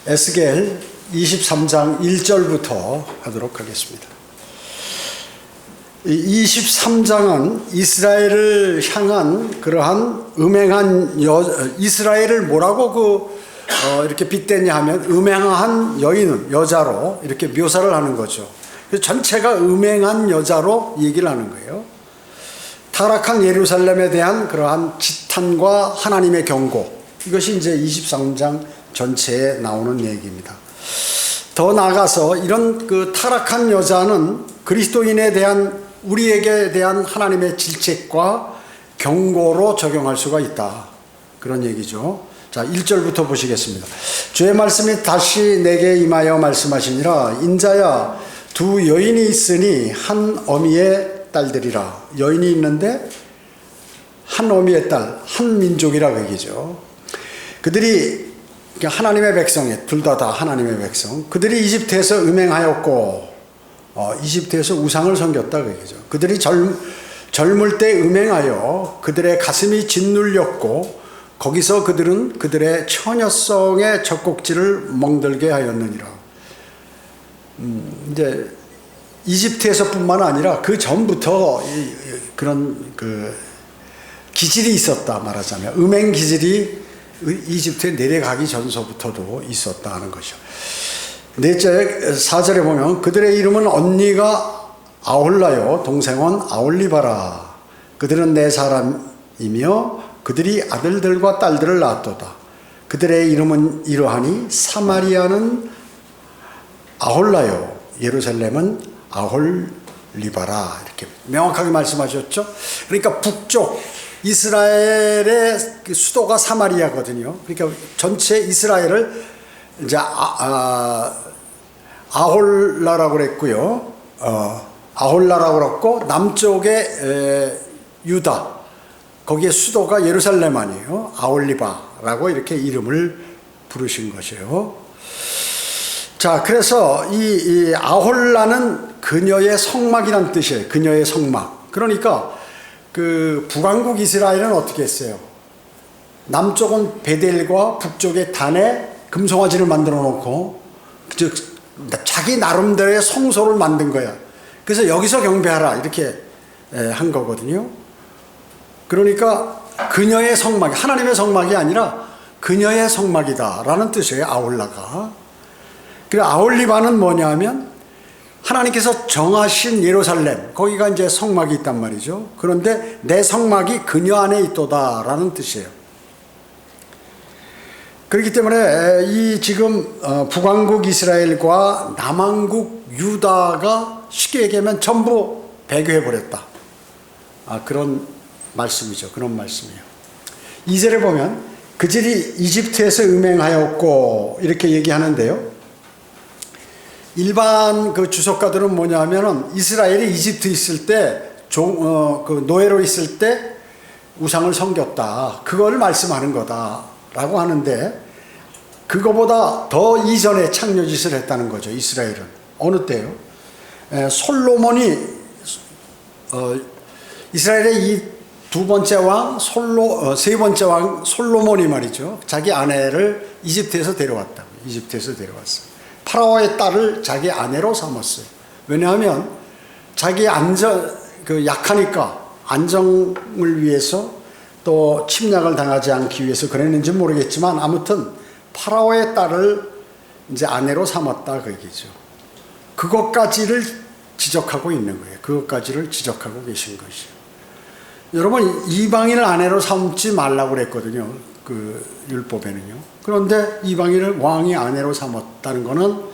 에스겔 23장 1절부터 하도록 하겠습니다. 이 23장은 이스라엘을 향한 그러한 음행한 이스라엘을 뭐라고 이렇게 빗대냐 하면 음행한 여자로 이렇게 묘사를 하는 거죠. 그래서 전체가 음행한 여자로 얘기를 하는 거예요. 타락한 예루살렘에 대한 그러한 지탄과 하나님의 경고, 이것이 이제 23장 전체에 나오는 얘기입니다. 더 나아가서 이런 그 타락한 여자는 그리스도인에 대한, 우리에게 대한 하나님의 질책과 경고로 적용할 수가 있다, 그런 얘기죠. 자, 1절부터 보시겠습니다. 주의 말씀이 다시 내게 임하여 말씀하시니라. 인자야, 두 여인이 있으니 한 어미의 딸들이라. 여인이 있는데 한 어미의 딸, 한 민족이라 그 얘기죠. 그들이 하나님의 백성이에요. 둘 다 하나님의 백성. 그들이 이집트에서 음행하였고 이집트에서 우상을 섬겼다 그 얘기죠. 그들이 젊을 때 음행하여 그들의 가슴이 짓눌렸고 거기서 그들은 그들의 처녀성의 젖꼭지를 멍들게 하였느니라. 이제 이집트에서뿐만 아니라 그 전부터 그런 그 기질이 있었다 말하자면, 음행 기질이 이집트에 내려가기 전서부터도 있었다 하는 것이죠. 넷째 4절에 보면 그들의 이름은 언니가 아홀라요 동생은 아올리바라. 그들은 내 사람이며 그들이 아들들과 딸들을 낳았도다. 그들의 이름은 이러하니 사마리아는 아홀라요 예루살렘은 아홀리바라. 이렇게 명확하게 말씀하셨죠. 그러니까 북쪽 이스라엘의 수도가 사마리아거든요. 그러니까 전체 이스라엘을 이제 아홀라라고 그랬고요. 아홀라라고 그랬고, 남쪽에 유다, 거기에 수도가 예루살렘 아니에요. 아올리바라고 이렇게 이름을 부르신 것이에요. 자, 그래서 이 아홀라는 그녀의 성막이란 뜻이에요. 그녀의 성막. 그러니까 그 북왕국 이스라엘은 어떻게 했어요? 남쪽은 베델과 북쪽에 단에 금송아지를 만들어 놓고 즉 자기 나름대로의 성소를 만든 거야. 그래서 여기서 경배하라 이렇게 한 거거든요. 그러니까 그녀의 성막, 하나님의 성막이 아니라 그녀의 성막이다라는 뜻이에요. 아홀라가. 그리고 아올리바는 뭐냐 하면 하나님께서 정하신 예루살렘, 거기가 이제 성막이 있단 말이죠. 그런데 내 성막이 그녀 안에 있도다라는 뜻이에요. 그렇기 때문에 이 지금 북왕국 이스라엘과 남왕국 유다가 쉽게 얘기하면 전부 배교해버렸다. 그런 말씀이죠. 그런 말씀이에요. 2절에 보면 그들이 이집트에서 음행하였고 이렇게 얘기하는데요. 일반 그 주석가들은 뭐냐 하면은 이스라엘이 이집트 있을 때 그 노예로 있을 때 우상을 섬겼다, 그걸 말씀하는 거다라고 하는데, 그거보다 더 이전에 창녀짓을 했다는 거죠. 이스라엘은 어느 때요? 솔로몬이 이스라엘의 이 두 번째 왕 세 번째 왕 솔로몬이 말이죠, 자기 아내를 이집트에서 데려왔다. 이집트에서 데려왔어요. 파라오의 딸을 자기 아내로 삼았어요. 왜냐하면 자기 약하니까 안정을 위해서, 또 침략을 당하지 않기 위해서 그랬는지 모르겠지만 아무튼 파라오의 딸을 이제 아내로 삼았다 그 얘기죠. 그것까지를 지적하고 있는 거예요. 그것까지를 지적하고 계신 것이죠. 여러분, 이방인을 아내로 삼지 말라고 그랬거든요. 그 율법에는요. 그런데 이방인을 왕이 아내로 삼았다는 것은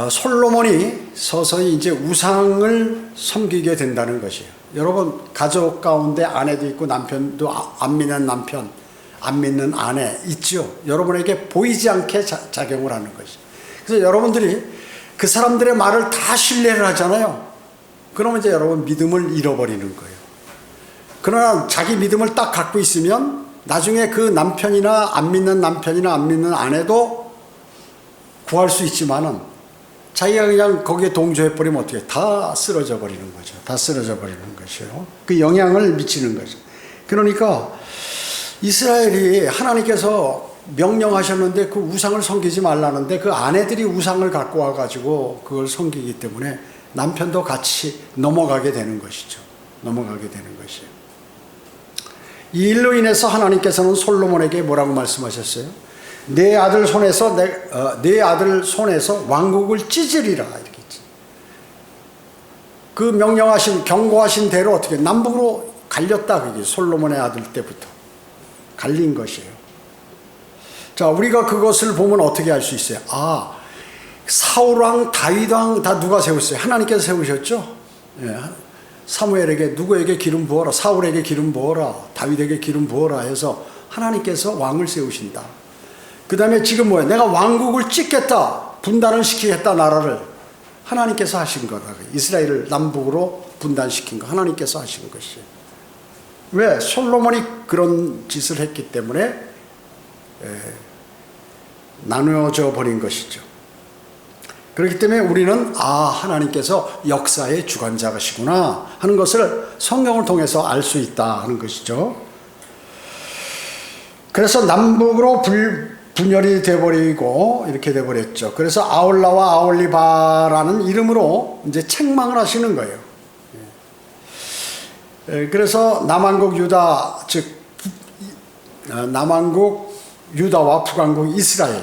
솔로몬이 서서히 이제 우상을 섬기게 된다는 것이에요. 여러분, 가족 가운데 아내도 있고 남편도 안 믿는 남편, 안 믿는 아내 있죠. 여러분에게 보이지 않게 작용을 하는 것이에요. 그래서 여러분들이 그 사람들의 말을 다 신뢰를 하잖아요. 그러면 이제 여러분 믿음을 잃어버리는 거예요. 그러나 자기 믿음을 딱 갖고 있으면 나중에 그 남편이나 안 믿는 남편이나 안 믿는 아내도 구할 수 있지만은 자기가 그냥 거기에 동조해버리면 어떻게 다 쓰러져 버리는 거죠. 다 쓰러져 버리는 것이요. 그 영향을 미치는 거죠. 그러니까 이스라엘이 하나님께서 명령하셨는데 그 우상을 섬기지 말라는데 그 아내들이 우상을 갖고 와가지고 그걸 섬기기 때문에 남편도 같이 넘어가게 되는 것이죠. 넘어가게 되는 것이에요. 이 일로 인해서 하나님께서는 솔로몬에게 뭐라고 말씀하셨어요? 내 아들 손에서 내 아들 손에서 왕국을 찢으리라 이렇게 했죠. 그 명령하신 경고하신 대로 어떻게 남북으로 갈렸다 그게 솔로몬의 아들 때부터 갈린 것이에요. 자, 우리가 그것을 보면 어떻게 알 수 있어요? 아, 사울왕, 다윗왕 다 누가 세웠어요? 하나님께서 세우셨죠? 예, 사무엘에게 누구에게 기름 부어라, 사울에게 기름 부어라, 다윗에게 기름 부어라 해서 하나님께서 왕을 세우신다. 그 다음에 지금 뭐야? 내가 왕국을 찢겠다, 분단을 시키겠다 나라를 하나님께서 하신 거다. 이스라엘을 남북으로 분단시킨 거 하나님께서 하신 것이에요. 왜? 솔로몬이 그런 짓을 했기 때문에 나누어져 버린 것이죠. 그렇기 때문에 우리는 하나님께서 역사의 주관자시구나 하는 것을 성경을 통해서 알 수 있다 하는 것이죠. 그래서 남북으로 분열이 돼버리고 이렇게 돼버렸죠. 그래서 아올라와 아올리바라는 이름으로 이제 책망을 하시는 거예요. 그래서 남한국 유다, 즉 남한국 유다와 북한국 이스라엘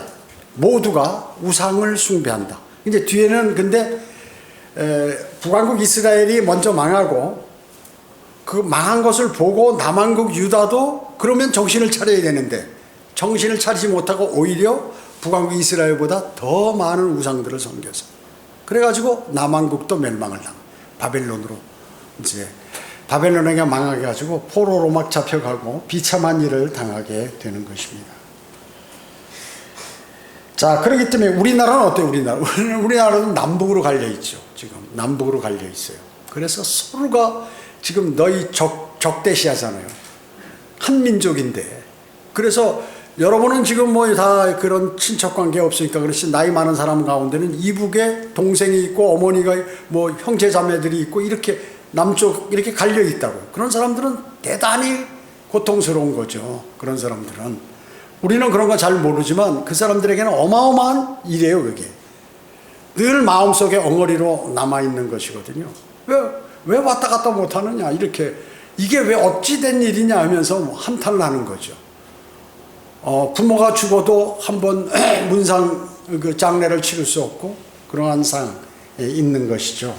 모두가 우상을 숭배한다. 이제 뒤에는 근데 북한국 이스라엘이 먼저 망하고 그 망한 것을 보고 남한국 유다도 그러면 정신을 차려야 되는데 정신을 차리지 못하고 오히려 북한국 이스라엘보다 더 많은 우상들을 섬겨서 그래가지고 남한국도 멸망을 당해 바벨론으로 이제 바벨론에게 망하게 가지고 포로로 막 잡혀가고 비참한 일을 당하게 되는 것입니다. 자, 그렇기 때문에 우리나라는 어때요? 우리나라는 남북으로 갈려 있죠. 지금 남북으로 갈려 있어요. 그래서 서로가 지금 너희 적대시하잖아요. 한 민족인데. 그래서 여러분은 지금 뭐 다 그런 친척 관계 없으니까 그렇지 나이 많은 사람 가운데는 이북에 동생이 있고 어머니가 뭐 형제 자매들이 있고 이렇게 남쪽 이렇게 갈려 있다고. 그런 사람들은 대단히 고통스러운 거죠. 그런 사람들은. 우리는 그런 거 잘 모르지만 그 사람들에게는 어마어마한 일이에요, 그게. 늘 마음속에 엉어리로 남아있는 것이거든요. 왜 왔다 갔다 못하느냐, 이렇게. 이게 왜 어찌된 일이냐 하면서 한탄을 하는 거죠. 부모가 죽어도 한번 문상 그 장례를 치를 수 없고 그러한 상에 있는 것이죠.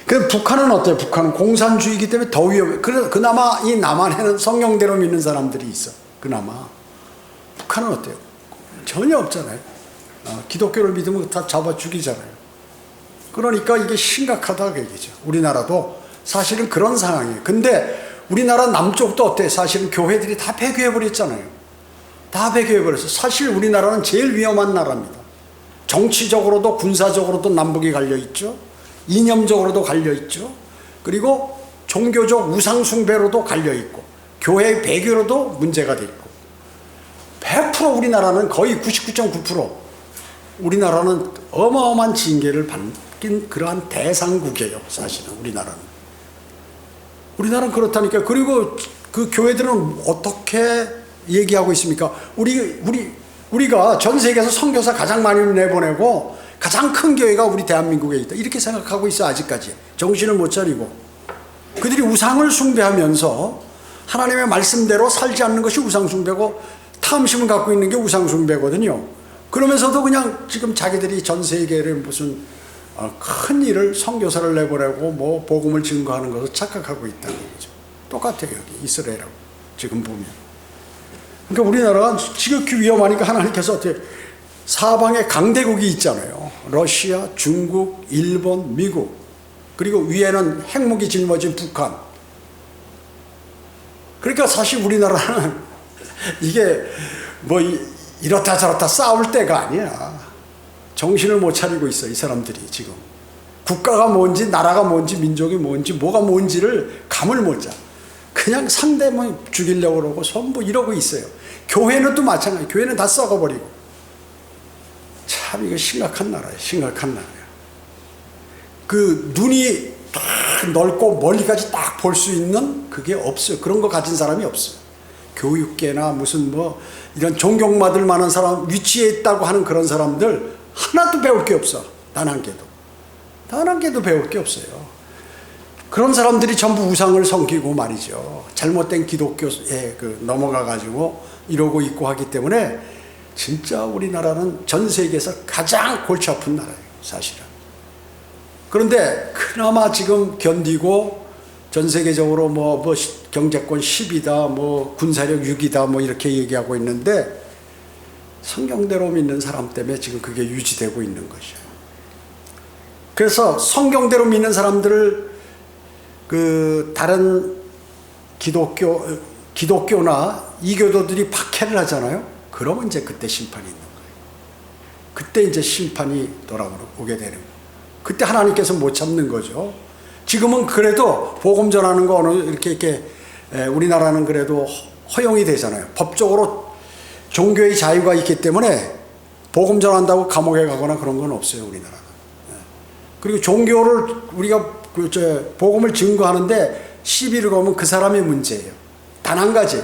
그 북한은 어때요? 북한은 공산주의이기 때문에 더 위험해. 그나마 이 남한에는 성령대로 믿는 사람들이 있어. 그나마. 북한은 어때요? 전혀 없잖아요. 기독교를 믿으면 다 잡아 죽이잖아요. 그러니까 이게 심각하다 그 얘기죠. 우리나라도 사실은 그런 상황이에요. 근데 우리나라 남쪽도 어때요? 사실은 교회들이 다 폐교해버렸잖아요. 다 폐교해버렸어. 사실 우리나라는 제일 위험한 나라입니다. 정치적으로도 군사적으로도 남북이 갈려있죠. 이념적으로도 갈려있죠. 그리고 종교적 우상숭배로도 갈려있고 교회 배교로도 문제가 돼 있고 100% 우리나라는 거의 99.9% 우리나라는 어마어마한 징계를 받긴 그러한 대상국이에요. 사실은 우리나라는 그렇다니까. 그리고 그 교회들은 어떻게 얘기하고 있습니까? 우리가 전 세계에서 선교사 가장 많이 내보내고 가장 큰 교회가 우리 대한민국에 있다. 이렇게 생각하고 있어 아직까지. 정신을 못 차리고. 그들이 우상을 숭배하면서 하나님의 말씀대로 살지 않는 것이 우상숭배고 탐심을 갖고 있는 게 우상숭배거든요. 그러면서도 그냥 지금 자기들이 전 세계를 무슨 큰 일을 선교사를 내보내고 뭐 복음을 증거하는 것을 착각하고 있다는 거죠. 똑같아요. 여기 이스라엘하고 지금 보면. 그러니까 우리나라가 지극히 위험하니까 하나님께서 어떻게 사방에 강대국이 있잖아요. 러시아, 중국, 일본, 미국, 그리고 위에는 핵무기 짊어진 북한. 그러니까 사실 우리나라는 이게 뭐 이렇다 저렇다 싸울 때가 아니야. 정신을 못 차리고 있어 이 사람들이 지금. 국가가 뭔지 나라가 뭔지 민족이 뭔지 뭐가 뭔지를 감을 못 잡아. 그냥 상대만 죽이려고 그러고 전부 이러고 있어요. 교회는 또 마찬가지. 교회는 다 썩어버리고. 참 이거 심각한 나라예요. 심각한 나라예요. 그 눈이 딱 넓고 멀리까지 딱 볼 수 있는 그게 없어요. 그런 거 가진 사람이 없어요. 교육계나 무슨 뭐 이런 존경받을 만한 사람 위치에 있다고 하는 그런 사람들 하나도 배울 게 없어. 단 한 개도. 단 한 개도 배울 게 없어요. 그런 사람들이 전부 우상을 섬기고 말이죠. 잘못된 기독교에 넘어가 가지고 이러고 있고 하기 때문에 진짜 우리나라는 전 세계에서 가장 골치 아픈 나라예요, 사실은. 그런데 그나마 지금 견디고 전 세계적으로 뭐 경제권 10이다, 뭐 군사력 6이다, 뭐 이렇게 얘기하고 있는데 성경대로 믿는 사람 때문에 지금 그게 유지되고 있는 것이죠. 그래서 성경대로 믿는 사람들을 다른 기독교나 이교도들이 박해를 하잖아요. 그러면 이제 그때 심판이 있는 거예요. 그때 이제 심판이 돌아오게 되는 거예요. 그때 하나님께서 못 참는 거죠. 지금은 그래도 복음 전하는 거 이렇게 우리나라는 그래도 허용이 되잖아요. 법적으로 종교의 자유가 있기 때문에 복음 전한다고 감옥에 가거나 그런 건 없어요, 우리나라는. 그리고 종교를 우리가 복음을 증거하는데 시비를 걸면 그 사람의 문제예요. 단 한 가지,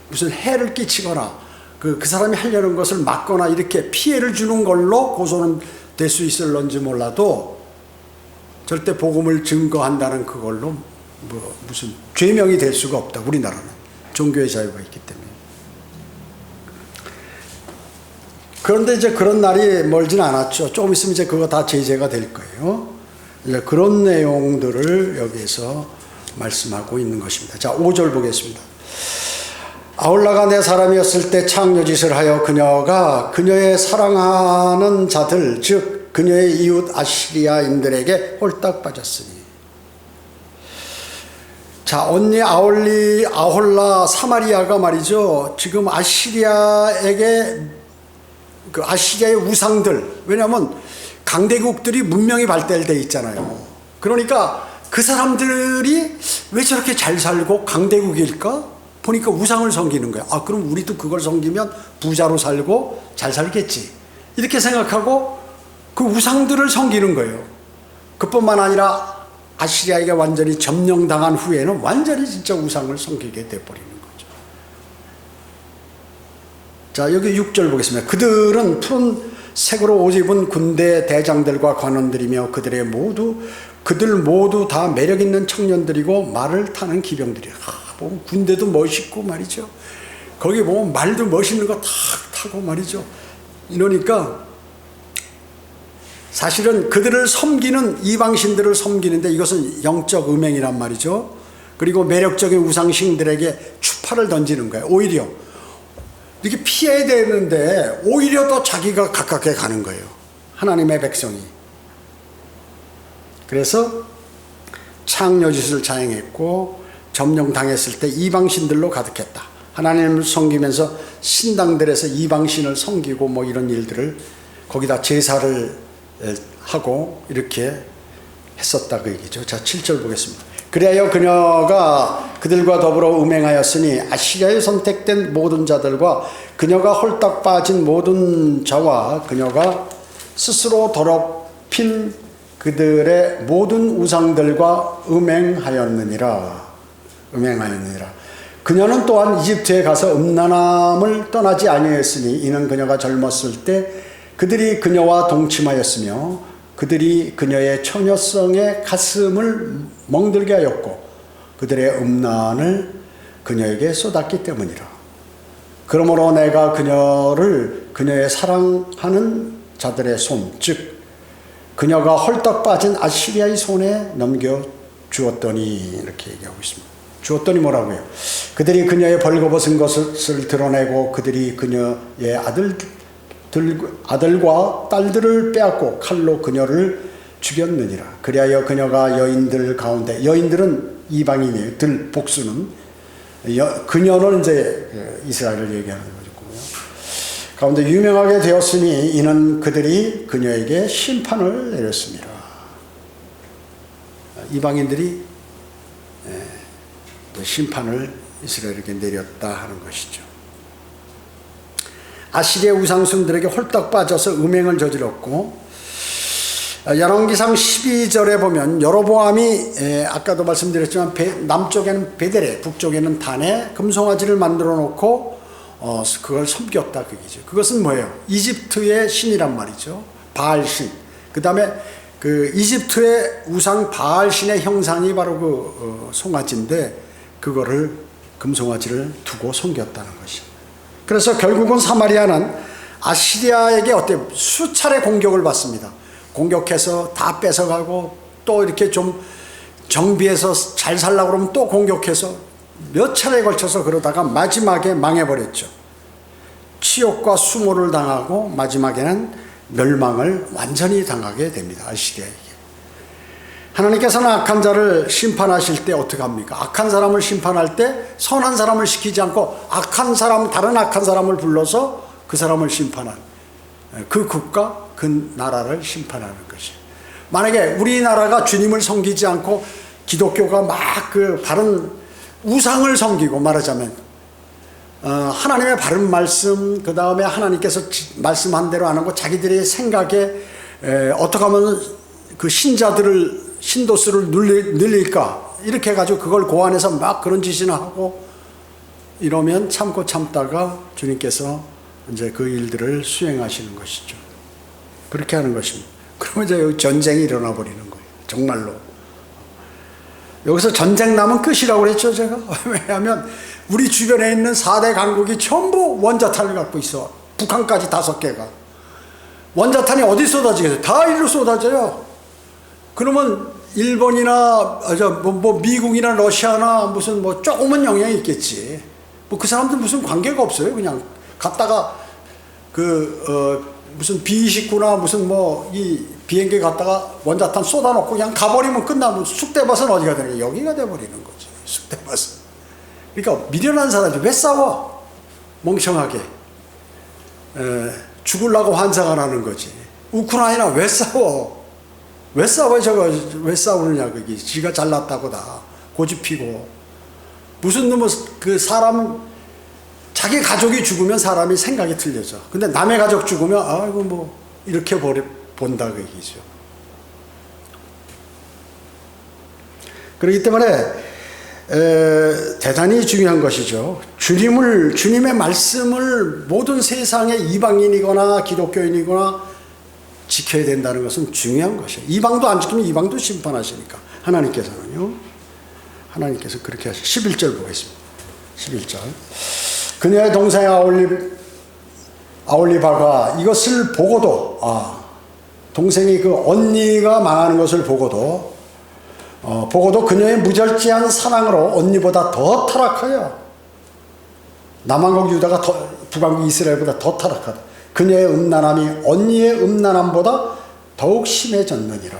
무슨 해를 끼치거나 그 사람이 하려는 것을 막거나 이렇게 피해를 주는 걸로 고소는 될 수 있을런지 몰라도 절대 복음을 증거한다는 그걸로 무슨 죄명이 될 수가 없다. 우리나라는 종교의 자유가 있기 때문에. 그런데 이제 그런 날이 멀진 않았죠. 조금 있으면 이제 그거 다 제재가 될 거예요. 이제 그런 내용들을 여기에서 말씀하고 있는 것입니다. 자, 5절 보겠습니다. 아홀라가 내 사람이었을 때 창녀짓을 하여 그녀가 그녀의 사랑하는 자들 즉 그녀의 이웃 아시리아인들에게 홀딱 빠졌으니. 자, 언니 아홀라 사마리아가 말이죠. 지금 아시리아에게 아시리아의 우상들, 왜냐하면 강대국들이 문명이 발달되어 있잖아요. 그러니까 그 사람들이 왜 저렇게 잘 살고 강대국일까? 보니까 우상을 섬기는 거야. 아, 그럼 우리도 그걸 섬기면 부자로 살고 잘 살겠지. 이렇게 생각하고 그 우상들을 섬기는 거예요. 그뿐만 아니라 아시리아에게 완전히 점령당한 후에는 완전히 진짜 우상을 섬기게 돼버리는 거죠. 자, 여기 6절 보겠습니다. 그들은 푸른 색으로 옷 입은 군대 대장들과 관원들이며 그들 모두 다 매력 있는 청년들이고 말을 타는 기병들이야. 보면 군대도 멋있고 말이죠. 거기 보면 말도 멋있는 거 탁 타고 말이죠. 이러니까 사실은 그들을 섬기는 이방신들을 섬기는데 이것은 영적 음행이란 말이죠. 그리고 매력적인 우상신들에게 추파를 던지는 거예요. 오히려 이렇게 피해야 되는데 오히려 더 자기가 가깝게 가는 거예요. 하나님의 백성이. 그래서 창녀짓을 자행했고 점령당했을 때 이방신들로 가득했다. 하나님을 섬기면서 신당들에서 이방신을 섬기고 뭐 이런 일들을 거기다 제사를 하고 이렇게 했었다 그 얘기죠. 자, 7절 보겠습니다. 그리하여 그녀가 그들과 더불어 음행하였으니 아시리아에 선택된 모든 자들과 그녀가 홀딱 빠진 모든 자와 그녀가 스스로 더럽힌 그들의 모든 우상들과 음행하였느니라. 그녀는 또한 이집트에 가서 음란함을 떠나지 아니하였으니 이는 그녀가 젊었을 때 그들이 그녀와 동침하였으며 그들이 그녀의 처녀성의 가슴을 멍들게 하였고 그들의 음란을 그녀에게 쏟았기 때문이라. 그러므로 내가 그녀의 사랑하는 자들의 손, 즉 그녀가 헐떡 빠진 아시리아의 손에 넘겨주었더니 이렇게 얘기하고 있습니다. 주었더니 뭐라고요? 그들이 그녀의 벌거벗은 것을 드러내고 그들이 그녀의 아들과 딸들을 빼앗고 칼로 그녀를 죽였느니라. 그리하여 그녀가 여인들 가운데, 여인들은 이방인이에요. 복수는 그녀는 이제 이스라엘을 얘기하는 거고요. 가운데 유명하게 되었으니 이는 그들이 그녀에게 심판을 내렸습니다. 이방인들이 심판을 이스라엘에게 내렸다 하는 것이죠. 아시리아 우상숭들에게 홀딱 빠져서 음행을 저질렀고 열왕기상 12절에 보면 여로보암이 아까도 말씀드렸지만 남쪽에는 베델에 북쪽에는 단에 금송아지를 만들어 놓고 그걸 섬겼다 그 얘기죠. 그것은 뭐예요? 이집트의 신이란 말이죠. 바알신. 그 다음에 그 이집트의 우상 바알신의 형상이 바로 그 송아지인데 그거를 금송아지를 두고 섬겼다는 것이죠. 그래서 결국은 사마리아는 아시리아에게 수차례 공격을 받습니다. 공격해서 다 뺏어가고 또 이렇게 좀 정비해서 잘 살려고 그러면 또 공격해서 몇 차례에 걸쳐서 그러다가 마지막에 망해버렸죠. 치욕과 수모를 당하고 마지막에는 멸망을 완전히 당하게 됩니다. 아시리아에게. 하나님께서는 악한 자를 심판하실 때 어떻게 합니까? 악한 사람을 심판할 때 선한 사람을 시키지 않고 다른 악한 사람을 불러서 그 사람을 심판하는 그 국가, 그 나라를 심판하는 것이에요. 만약에 우리나라가 주님을 섬기지 않고 기독교가 막 그 바른 우상을 섬기고 말하자면 하나님의 바른 말씀, 그 다음에 하나님께서 말씀한 대로 안 하고 자기들의 생각에 어떻게 하면 그 신도수를 늘릴까 이렇게 해가지고 그걸 고안해서 막 그런 짓이나 하고 이러면 참고 참다가 주님께서 이제 그 일들을 수행하시는 것이죠. 그렇게 하는 것입니다. 그러면 이제 여기 전쟁이 일어나 버리는 거예요. 정말로. 여기서 전쟁 나면 끝이라고 그랬죠, 제가. 왜냐하면 우리 주변에 있는 4대 강국이 전부 원자탄을 갖고 있어. 북한까지 5개가. 원자탄이 어디 쏟아지겠어요? 다 일로 쏟아져요. 그러면 일본이나 미국이나 러시아나 무슨 조금은 영향이 있겠지. 그 사람들 무슨 관계가 없어요. 그냥 갔다가 무슨 B-29나 무슨 이 비행기 갔다가 원자탄 쏟아놓고 그냥 가버리면 끝나면 쑥대밭은 어디가 되는 거야? 여기가 돼버리는 거지. 쑥대밭은. 그러니까 미련한 사람들이 왜 싸워? 멍청하게. 죽으려고 환상을 하는 거지. 우크라이나 왜 싸워? 왜 싸워? 왜 싸우느냐? 그게 지가 잘났다고 다 고집피고 무슨 놈은 자기 가족이 죽으면 사람이 생각이 틀려져. 근데 남의 가족 죽으면 아이고 이렇게 본다 그 얘기죠. 그렇기 때문에 대단히 중요한 것이죠. 주님의 말씀을 모든 세상의 이방인이거나 기독교인이거나 지켜야 된다는 것은 중요한 것이에요. 이방도 안 지키면 이방도 심판하시니까 하나님께서는요. 하나님께서 그렇게 하시죠. 11절 보겠습니다. 11절. 그녀의 동생 아올리바가 이것을 보고도 동생이 그 언니가 망하는 것을 보고도 그녀의 무절제한 사랑으로 언니보다 더 타락하여 남한국 유다가 북한국 이스라엘보다 더 타락하다. 그녀의 음란함이 언니의 음란함보다 더욱 심해졌느니라.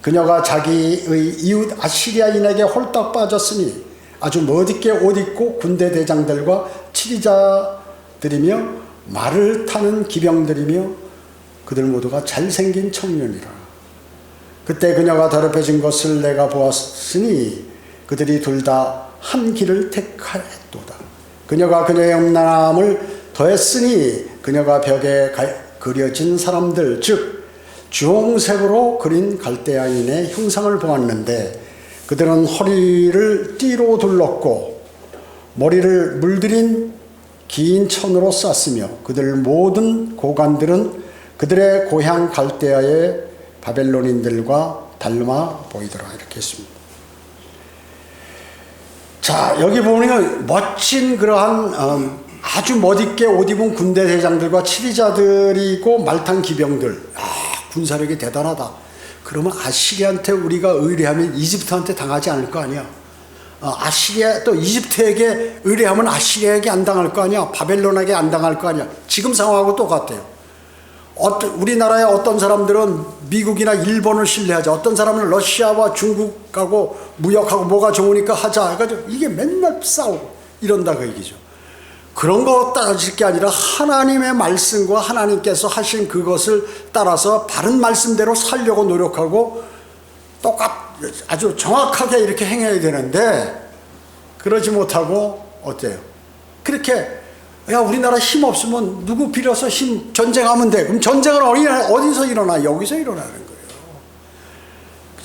그녀가 자기의 이웃 아시리아인에게 홀딱 빠졌으니 아주 멋있게 옷 입고 군대 대장들과 치리자들이며 말을 타는 기병들이며 그들 모두가 잘생긴 청년이라. 그때 그녀가 더럽혀진 것을 내가 보았으니 그들이 둘 다 한 길을 택하였도다. 그녀가 그녀의 음란함을 더했으니 그녀가 벽에 그려진 사람들 즉 주홍색으로 그린 갈대아인의 형상을 보았는데 그들은 허리를 띠로 둘렀고 머리를 물들인 긴 천으로 쌌으며 그들 모든 고관들은 그들의 고향 갈대아의 바벨론인들과 닮아 보이더라. 이렇게 했습니다. 자, 여기 보면 멋진 그러한 아주 멋있게 옷 입은 군대 대장들과 치리자들이고 말탄 기병들. 군사력이 대단하다. 그러면 아시리아한테 우리가 의뢰하면 이집트한테 당하지 않을 거 아니야. 아시리아 또 이집트에게 의뢰하면 아시리아에게 안 당할 거 아니야. 바벨론에게 안 당할 거 아니야. 지금 상황하고 똑같아요. 우리나라의 어떤 사람들은 미국이나 일본을 신뢰하자. 어떤 사람은 러시아와 중국하고 무역하고 뭐가 좋으니까 하자. 해가지고 이게 맨날 싸우고 이런다 그 얘기죠. 그런 거 따질 게 아니라 하나님의 말씀과 하나님께서 하신 그것을 따라서 바른 말씀대로 살려고 노력하고 아주 정확하게 이렇게 행해야 되는데 그러지 못하고 어때요? 그렇게 우리나라 힘 없으면 누구 빌어서 전쟁하면 돼. 그럼 전쟁은 어디서 일어나? 여기서 일어나는 거예요.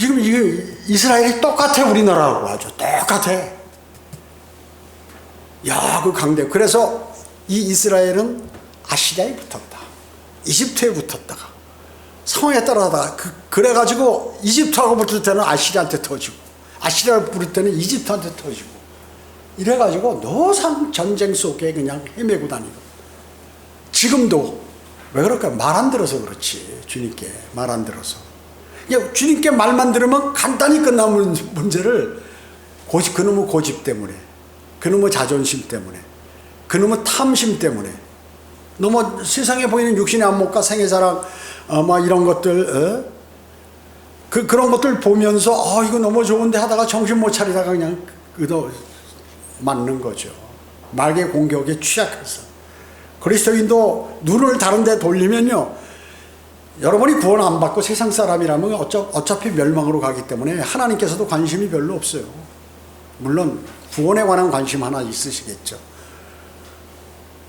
지금 이게 이스라엘이 똑같아, 우리나라하고 아주 똑같아. 야, 그 강대. 그래서 이 이스라엘은 아시리아에 붙었다. 이집트에 붙었다가 상황에 따라다가 그래가지고 이집트하고 붙을 때는 아시리아한테 터지고 아시리아를 부를 때는 이집트한테 터지고 이래가지고 노상 전쟁 속에 그냥 헤매고 다니고 지금도 왜 그럴까? 말 안 들어서 그렇지. 주님께 말 안 들어서. 주님께 말만 들으면 간단히 끝나는 문제를 그놈의 고집 때문에, 그놈의 자존심 때문에, 그놈의 탐심 때문에, 너무 세상에 보이는 육신의 안목과 생애자랑 막 이런 것들, 그런 것들 보면서 이거 너무 좋은데 하다가 정신 못 차리다가 그냥 맞는 거죠. 마귀의 공격에 취약해서. 그리스도인도 눈을 다른 데 돌리면요, 여러분이 구원 안 받고 세상 사람이라면 어차피 멸망으로 가기 때문에 하나님께서도 관심이 별로 없어요. 물론 구원에 관한 관심 하나 있으시겠죠.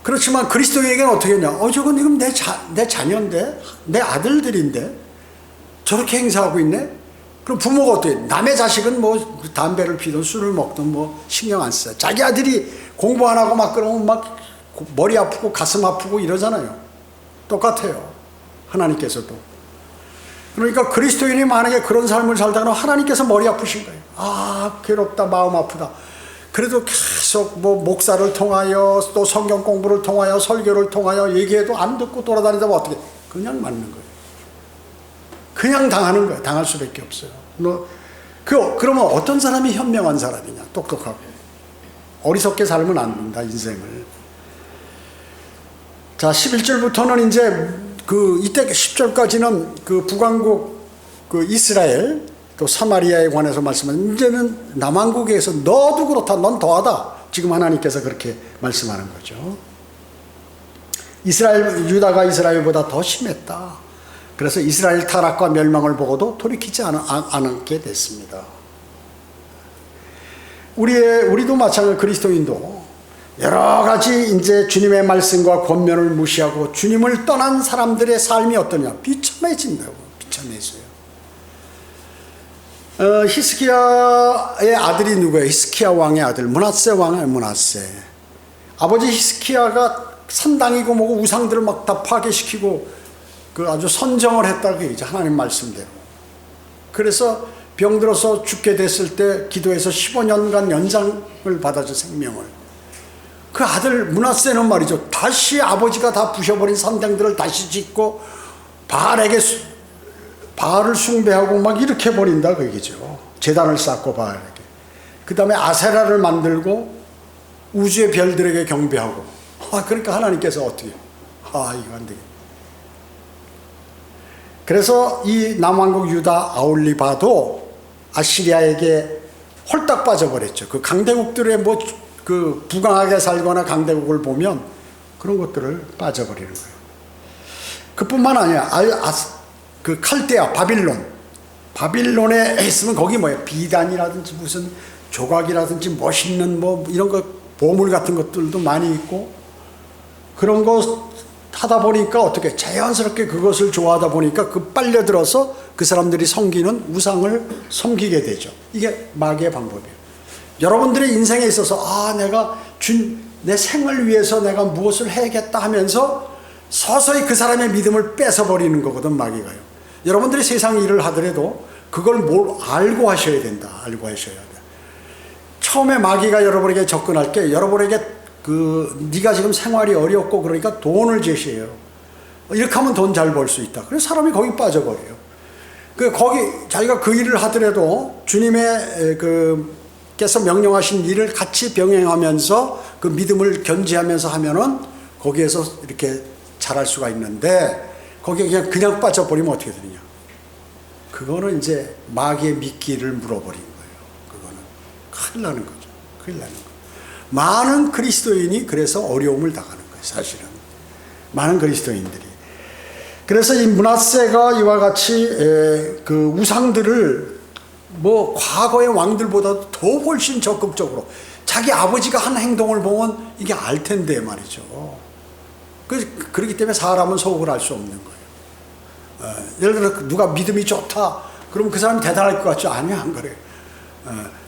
그렇지만 그리스도인에게는 어떻게 했냐? 저건 지금 내 자녀인데, 내 아들들인데 저렇게 행사하고 있네? 그럼 부모가 어떻게 해? 남의 자식은 뭐 담배를 피든 술을 먹든 뭐 신경 안 써요. 자기 아들이 공부 안 하고 막 그러면 막 머리 아프고 가슴 아프고 이러잖아요. 똑같아요. 하나님께서도. 그러니까 그리스도인이 만약에 그런 삶을 살다가 하나님께서 머리 아프신 거예요. 괴롭다, 마음 아프다. 그래도 계속 뭐 목사를 통하여 또 성경 공부를 통하여 설교를 통하여 얘기해도 안 듣고 돌아다니다 보면 어떻게? 그냥 맞는 거예요. 그냥 당하는 거예요. 당할 수밖에 없어요. 그러면 어떤 사람이 현명한 사람이냐? 똑똑하고 어리석게 살면 안 된다, 인생을. 자, 11절부터는 이제 이때 10절까지는 그 북왕국 이스라엘 또 사마리아에 관해서 말씀하는, 이제는 남왕국에서 너도 그렇다, 넌 더하다. 지금 하나님께서 그렇게 말씀하는 거죠. 유다가 이스라엘보다 더 심했다. 그래서 이스라엘 타락과 멸망을 보고도 돌이키지 않게 됐습니다. 우리도 마찬가지로 그리스도인도 여러 가지 이제 주님의 말씀과 권면을 무시하고 주님을 떠난 사람들의 삶이 어떠냐? 비참해진다고. 비참해져요. 히스기야의 아들이 누구예요? 히스기야 왕의 아들 므낫세 왕의 므낫세. 아버지 히스기야가 산당이고 뭐고 우상들을 막 다 파괴시키고 아주 선정을 했다고 얘기죠. 하나님 말씀대로. 그래서 병들어서 죽게 됐을 때 기도해서 15년간 연장을 받아줘, 생명을. 그 아들 므낫세는 말이죠, 다시 아버지가 다 부셔버린 산당들을 다시 짓고 바알을 숭배하고 막 이렇게 버린다 그 얘기죠. 제단을 쌓고 바알에게. 그 다음에 아세라를 만들고 우주의 별들에게 경배하고. 그러니까 하나님께서 어떻게 해요? 이거 안 되겠다. 그래서 이 남왕국 유다 아올리바도 아시리아에게 홀딱 빠져버렸죠. 그 강대국들의 부강하게 살거나 강대국을 보면 그런 것들을 빠져버리는 거예요. 그뿐만 아니라 그 칼데아 바빌론에 있으면 거기 뭐예요? 비단이라든지 무슨 조각이라든지 멋있는 뭐 이런 거 보물 같은 것들도 많이 있고, 그런 거 하다 보니까 어떻게 자연스럽게 그것을 좋아하다 보니까 빨려들어서 그 사람들이 섬기는 우상을 섬기게 되죠. 이게 마귀의 방법이에요. 여러분들의 인생에 있어서 내가 내 생을 위해서 내가 무엇을 해야겠다 하면서 서서히 그 사람의 믿음을 뺏어버리는 거거든, 마귀가요. 여러분들이 세상 일을 하더라도 그걸 알고 하셔야 된다. 알고 하셔야 돼. 처음에 마귀가 여러분에게 접근할 게 여러분에게 네가 지금 생활이 어렵고 그러니까 돈을 제시해요. 이렇게 하면 돈 잘 벌 수 있다. 그래서 사람이 거기 빠져버려요. 거기 자기가 그 일을 하더라도 주님의 께서 명령하신 일을 같이 병행하면서 그 믿음을 견지하면서 하면은 거기에서 이렇게 잘할 수가 있는데, 거기에 그냥 빠져버리면 어떻게 되느냐? 그거는 이제 마귀의 미끼를 물어버린 거예요. 그거는 큰일 나는 거죠. 큰일 나는 거예요. 많은 그리스도인이 그래서 어려움을 당하는 거예요. 사실은 많은 그리스도인들이. 그래서 이 므낫세가 이와 같이 그 우상들을 과거의 왕들보다 더 훨씬 적극적으로 자기 아버지가 한 행동을 보면 이게 알 텐데 말이죠. 그렇기 때문에 사람은 속을 알 수 없는 거예요. 예를 들어 누가 믿음이 좋다 그럼 그 사람이 대단할 것 같죠? 아니요, 안 그래요.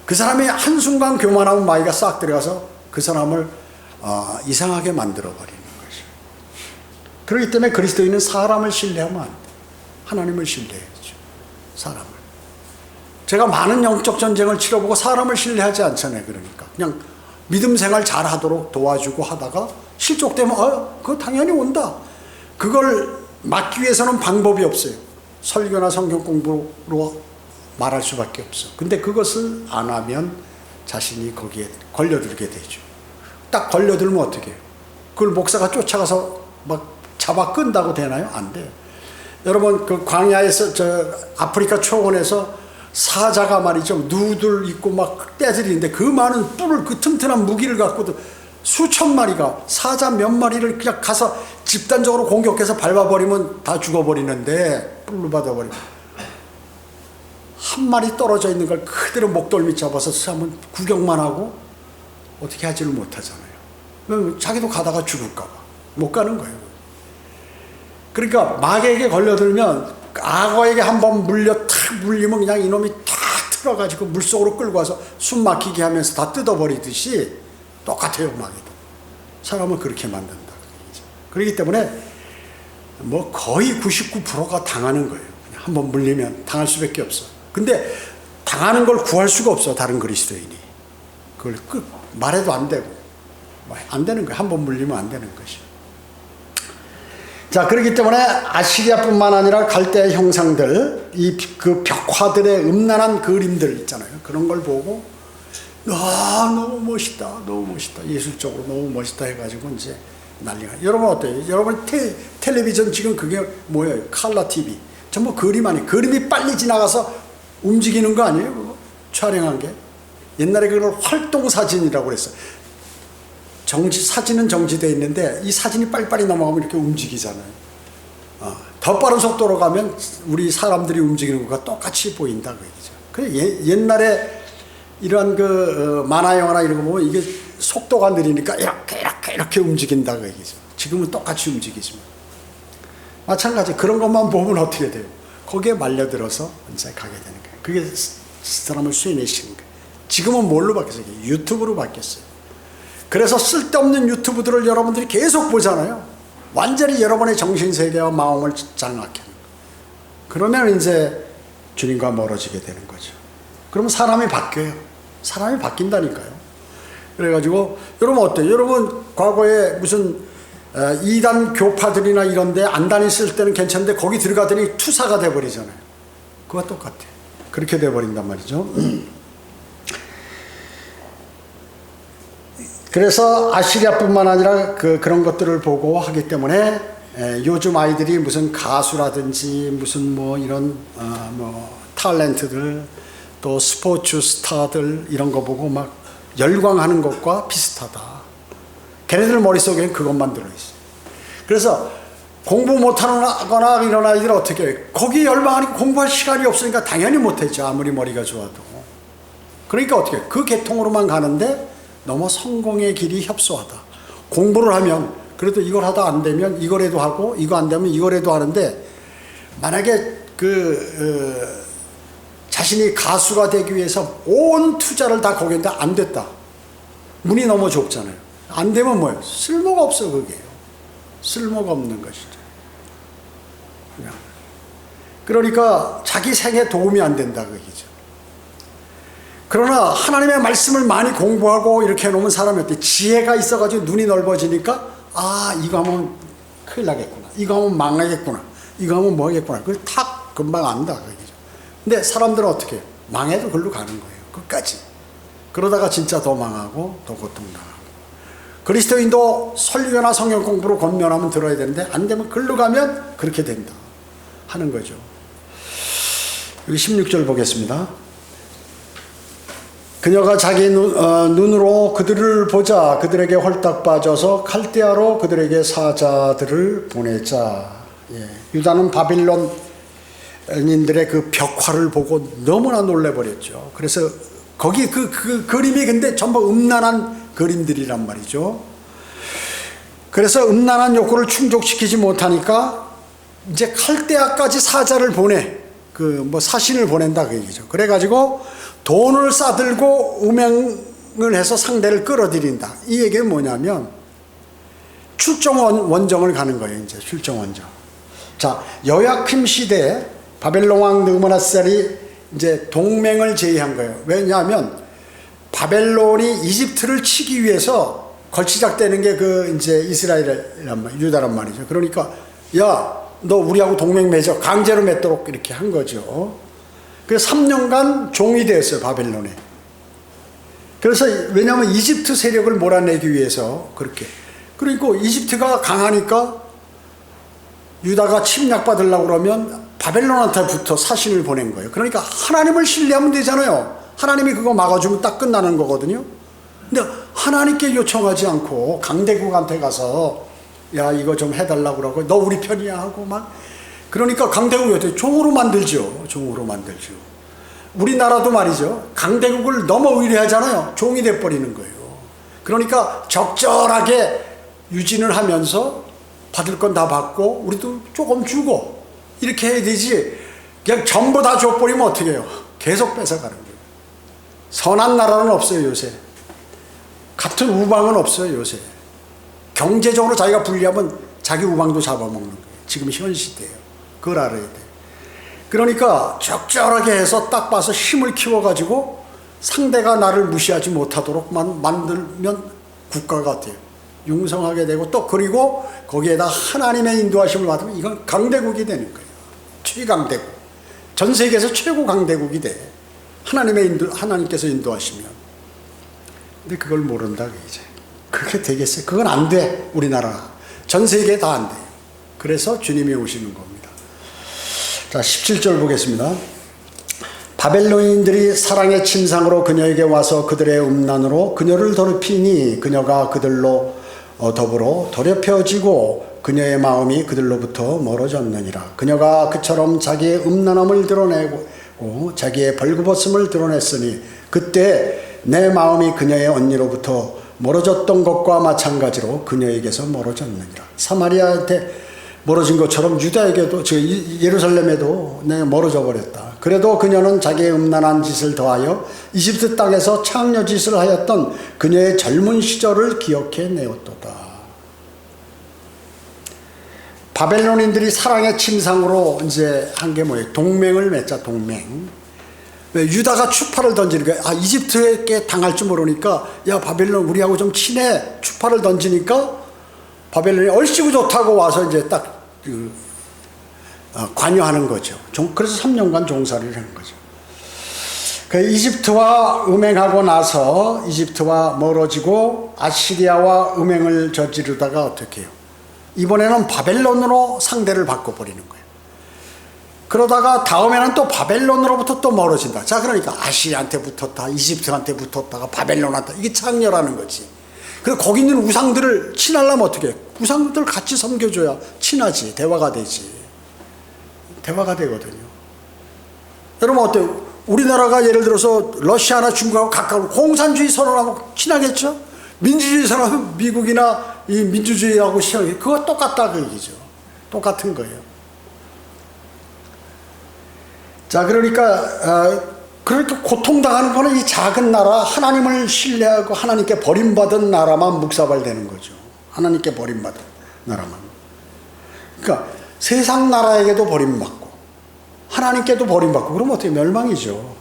그 사람이 한순간 교만하면 마귀가 싹 들어가서 그 사람을 이상하게 만들어버리는 것이죠. 그렇기 때문에 그리스도인은 사람을 신뢰하면 안 돼요. 하나님을 신뢰해야죠. 사람을. 제가 많은 영적 전쟁을 치러보고 사람을 신뢰하지 않잖아요. 그러니까 그냥 믿음 생활 잘하도록 도와주고 하다가 실족되면 그거 당연히 온다. 그걸 막기 위해서는 방법이 없어요. 설교나 성경 공부로 말할 수밖에 없어. 근데 그것을 안 하면 자신이 거기에 걸려들게 되죠. 딱 걸려들면 어떻게 해요? 그걸 목사가 쫓아가서 막 잡아 끈다고 되나요? 안 돼요. 여러분 그 광야에서 아프리카 초원에서 사자가 말이죠. 누들 있고 막 떼들이는데 그 많은 뿔을 그 튼튼한 무기를 갖고도 수천 마리가 사자 몇 마리를 그냥 가서 집단적으로 공격해서 밟아버리면 다 죽어버리는데 뿔로 받아버리면 한 마리 떨어져 있는 걸 그대로 목덜미 잡아서 한번 구경만 하고 어떻게 하지를 못하잖아요. 자기도 가다가 죽을까 봐 못 가는 거예요. 그러니까 마귀에게 걸려들면 악어에게 한번 탁 물리면 그냥 이놈이 탁 틀어가지고 물속으로 끌고 와서 숨 막히게 하면서 다 뜯어버리듯이 똑같아요. 마귀도 사람을 그렇게 만든다. 그렇기 때문에 뭐 거의 99%가 당하는 거예요. 한번 물리면 당할 수밖에 없어. 근데 당하는 걸 구할 수가 없어. 다른 그리스도인이 그걸 말해도 안 되고 안 되는 거예요. 한번 물리면 안 되는 것이. 자, 그렇기 때문에 아시리아뿐만 아니라 갈대아 형상들, 그 벽화들의 음란한 그림들 있잖아요. 그런 걸 보고 너무 멋있다, 너무 멋있다, 예술적으로 너무 멋있다 해가지고 이제 난리가. 여러분 어때요? 여러분 텔레비전 지금 그게 뭐예요? 칼라 TV 전부 그림 아니에요? 그림이 빨리 지나가서 움직이는 거 아니에요? 그거? 촬영한 게 옛날에 그걸 활동 사진이라고 그랬어요. 사진은 정지되어 있는데 이 사진이 빨리빨리 넘어가면 이렇게 움직이잖아요. 더 빠른 속도로 가면 우리 사람들이 움직이는 것과 똑같이 보인다 그 얘기죠. 옛날에 이런 만화 영화나 이런 거 보면 이게 속도가 느리니까 이렇게 움직인다 그 얘기죠. 지금은 똑같이 움직이지만 마찬가지 그런 것만 보면 어떻게 돼요? 거기에 말려들어서 이제 가게 되는 거예요. 그게 사람을 수행시키는 거예요. 지금은 뭘로 바뀌었어요? 유튜브로 바뀌었어요. 그래서 쓸데없는 유튜브들을 여러분들이 계속 보잖아요. 완전히 여러분의 정신세계와 마음을 장악해. 그러면 이제 주님과 멀어지게 되는 거죠. 그러면 사람이 바뀌어요. 사람이 바뀐다니까요. 그래가지고 여러분 어때요? 여러분 과거에 무슨 이단 교파들이나 이런데 안 다녔을 때는 괜찮은데 거기 들어가더니 투사가 돼버리잖아요. 그거 똑같아요. 그렇게 돼버린단 말이죠. 그래서 아시리아뿐만 아니라 그런 것들을 보고 하기 때문에 요즘 아이들이 무슨 가수라든지 무슨 뭐 이런 탤런트들 또 스포츠 스타들 이런 거 보고 막 열광하는 것과 비슷하다. 걔네들 머릿속에는 그것만 들어있어요. 그래서 공부 못하거나 이런 아이들 어떻게 해요? 거기 열광하니까 공부할 시간이 없으니까 당연히 못했죠. 아무리 머리가 좋아도. 그러니까 어떻게 해요? 그 계통으로만 가는데 너무 성공의 길이 협소하다. 공부를 하면 그래도 이걸 하다 안 되면 이거라도 하고 이거 안 되면 이거라도 하는데 만약에 자신이 가수가 되기 위해서 온 투자를 다 거기에 안 됐다. 문이 너무 좁잖아요. 안 되면 뭐예요? 쓸모가 없어 그게요. 쓸모가 없는 것이죠. 그냥. 그러니까 자기 생에 도움이 안 된다 그 얘기죠. 그러나 하나님의 말씀을 많이 공부하고 이렇게 해놓으면 사람이 어때? 지혜가 있어가지고 눈이 넓어지니까 이거 하면 큰일 나겠구나. 이거 하면 망하겠구나. 이거 하면 뭐 하겠구나. 그걸 탁 금방 안다 그 얘기죠. 근데 사람들은 어떻게 해요? 망해도 그걸로 가는 거예요. 끝까지. 그러다가 진짜 더 망하고 더 고통당하고. 그리스도인도 설교나 성경 공부로 권면하면 들어야 되는데 안 되면 글로 가면 그렇게 된다 하는 거죠. 여기 16절 보겠습니다. 그녀가 자기 눈으로 그들을 보자 그들에게 홀딱 빠져서 칼데아로 그들에게 사자들을 보내자. 유다는 바빌론인들의 그 벽화를 보고 너무나 놀래버렸죠. 그래서 거기 그 그림이 근데 전부 음란한 그림들이란 말이죠. 그래서 음란한 욕구를 충족시키지 못하니까 이제 칼데아까지 사자를 보내. 뭐 사신을 보낸다 그 얘기죠. 그래가지고 돈을 싸들고 음행을 해서 상대를 끌어들인다. 이 얘기는 뭐냐면 출정 원정을 가는 거예요. 이제 출정 원정. 자, 여야킴 시대에 바벨론 왕 느부갓네살이 이제 동맹을 제의한 거예요. 왜냐하면 바벨론이 이집트를 치기 위해서 걸치작되는 게 그 이제 이스라엘이란 말, 유다란 말이죠. 그러니까 야, 너 우리하고 동맹 맺어. 강제로 맺도록 이렇게 한 거죠. 그래서 3년간 종이 되었어요, 바벨론에. 그래서 왜냐하면 이집트 세력을 몰아내기 위해서 그렇게. 그리고 이집트가 강하니까 유다가 침략받으려고 그러면 바벨론한테부터 사신을 보낸 거예요. 그러니까 하나님을 신뢰하면 되잖아요. 하나님이 그거 막아주면 딱 끝나는 거거든요. 근데 하나님께 요청하지 않고 강대국한테 가서 야, 이거 좀 해달라고 그러고 너 우리 편이야 하고 막. 그러니까 강대국이 어떻게 종으로 만들죠. 종으로 만들죠. 우리나라도 말이죠. 강대국을 너무 의뢰하잖아요. 종이 돼버리는 거예요. 그러니까 적절하게 유진을 하면서 받을 건 다 받고 우리도 조금 주고 이렇게 해야 되지. 그냥 전부 다 줘버리면 어떻게 해요? 계속 뺏어가는 거예요. 선한 나라는 없어요, 요새. 같은 우방은 없어요, 요새. 경제적으로 자기가 불리하면 자기 우방도 잡아먹는 거예요. 지금 현 시대예요. 그걸 알아야 돼요. 그러니까 적절하게 해서 딱 봐서 힘을 키워가지고 상대가 나를 무시하지 못하도록만 만들면 국가가 돼요. 융성하게 되고 또 그리고 거기에다 하나님의 인도하심을 받으면 이건 강대국이 되는 거예요. 최강대국. 전 세계에서 최고 강대국이 돼. 하나님께서 인도하시면. 근데 그걸 모른다, 이제. 그렇게 되겠어요? 그건 안 돼, 우리나라. 전 세계에 다 안 돼요. 그래서 주님이 오시는 겁니다. 자, 17절 보겠습니다. 바벨론인들이 사랑의 침상으로 그녀에게 와서 그들의 음란으로 그녀를 더럽히니 그녀가 그들로 더불어 더럽혀지고 그녀의 마음이 그들로부터 멀어졌느니라. 그녀가 그처럼 자기의 음란함을 드러내고 자기의 벌거벗음을 드러냈으니 그때 내 마음이 그녀의 언니로부터 멀어졌던 것과 마찬가지로 그녀에게서 멀어졌느니라. 사마리아한테 멀어진 것처럼 유다에게도 예루살렘에도 내가 멀어져 버렸다. 그래도 그녀는 자기의 음란한 짓을 더하여 이집트 땅에서 창녀 짓을 하였던 그녀의 젊은 시절을 기억해 내었도다. 바벨론인들이 사랑의 침상으로 이제 한 게 뭐예요? 동맹을 맺자, 동맹. 유다가 추파를 던지는 거야. 아, 이집트에게 당할 줄 모르니까 야, 바벨론 우리하고 좀 친해. 추파를 던지니까 바벨론이 얼씨구 좋다고 와서 이제 딱 관여하는 거죠. 그래서 3년간 종살이를 하는 거죠. 그 이집트와 음행하고 나서 이집트와 멀어지고 아시리아와 음행을 저지르다가 어떻게 해요? 이번에는 바벨론으로 상대를 바꿔버리는 거예요. 그러다가 다음에는 또 바벨론으로부터 또 멀어진다. 자, 그러니까 아시리아한테 붙었다, 이집트한테 붙었다가 바벨론한테, 이게 창녀라는 거지. 그리고 거기 있는 우상들을 친하려면 어떻게 해? 우상들 같이 섬겨줘야 친하지, 대화가 되지. 대화가 되거든요. 여러분 어때요? 우리나라가 예를 들어서 러시아나 중국하고 가까운 공산주의 선언하고 친하겠죠? 민주주의 선언하면 미국이나 이 민주주의하고 친하게, 그거 똑같다 그 얘기죠. 똑같은 거예요. 자, 그러니까 고통당하는 거는 이 작은 나라, 하나님을 신뢰하고 하나님께 버림받은 나라만 묵사발되는 거죠. 하나님께 버림받은 나라만. 그러니까 세상 나라에게도 버림받고 하나님께도 버림받고 그러면 어떻게 멸망이죠.